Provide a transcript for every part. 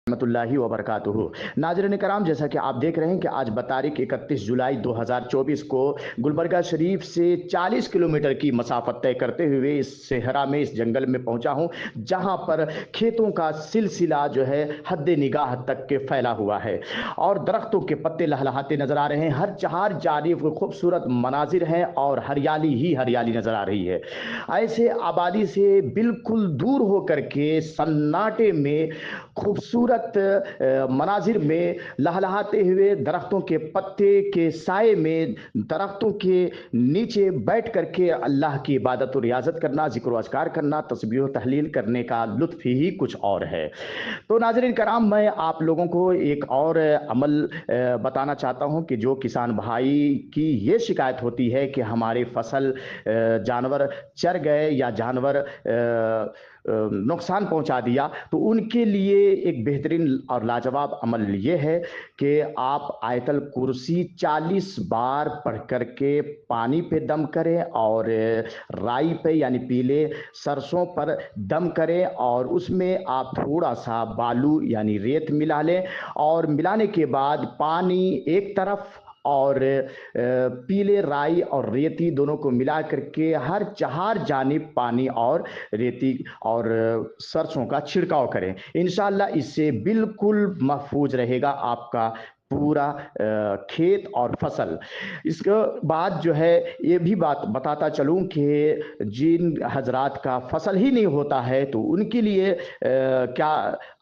रहमत उल्लाहि व बरकातुहू। नाज़रीन कराम, जैसा कि आप देख रहे हैं कि आज बतारीख 31 जुलाई 2024 को गुलबर्गा शरीफ से 40 किलोमीटर की मसाफत तय करते हुए इस सेहरा में, इस जंगल में पहुंचा हूं, जहां पर खेतों का सिलसिला जो है हद निगाह तक के फैला हुआ है और दरख्तों के पत्ते लहलहाते नजर आ रहे हैं। हर चार जानिब खूबसूरत मनाजिर हैं और हरियाली ही हरियाली नजर आ रही है। ऐसे आबादी से बिल्कुल दूर होकर के सन्नाटे में खूबसूरत मनाजिर में लहलहाते हुए दरख्तों के पत्ते के साए में, दरख्तों के नीचे बैठ करके अल्लाह की इबादत और रियाजत करना, जिक्र व अज़कार करना, तस्बीह व तहलील करने का लुत्फ ही कुछ और है। तो नाज़रीन कराम, मैं आप लोगों को एक और अमल बताना चाहता हूं कि जो किसान भाई की ये शिकायत होती है कि हमारी फसल जानवर चर गए या जानवर नुकसान पहुंचा दिया, तो उनके लिए एक बेहतरीन और लाजवाब अमल ये है कि आप आयतल कुर्सी 40 बार पढ़ करके पानी पे दम करें और राई पे यानी पीले सरसों पर दम करें और उसमें आप थोड़ा सा बालू यानी रेत मिला लें और मिलाने के बाद पानी एक तरफ और पीले राई और रेती दोनों को मिला करके हर चार जानिब पानी और रेती और सरसों का छिड़काव करें। इंशाअल्लाह इससे बिल्कुल महफूज रहेगा आपका पूरा खेत और फसल। इसके बाद जो है ये भी बात बताता चलूं कि जिन हजरात का फसल ही नहीं होता है तो उनके लिए क्या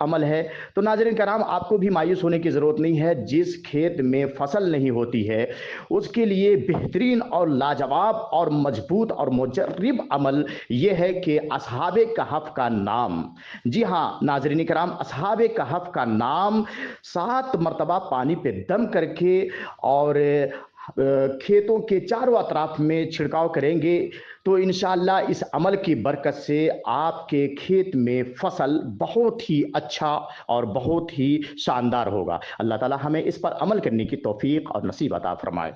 अमल है। तो नाज़रीन कराम, आपको भी मायूस होने की ज़रूरत नहीं है। जिस खेत में फसल नहीं होती है उसके लिए बेहतरीन और लाजवाब और मजबूत और मुजर्रिब अमल यह है कि असहाबे कहफ का नाम, जी हाँ नाज़रीन कराम, असहाबे कहफ का नाम 7 मरतबा पानी पे दम करके और खेतों के चारों अतराफ में छिड़काव करेंगे तो इंशाअल्लाह इस अमल की बरकत से आपके खेत में फसल बहुत ही अच्छा और बहुत ही शानदार होगा। अल्लाह ताला हमें इस पर अमल करने की तौफीक और नसीब अता फरमाए।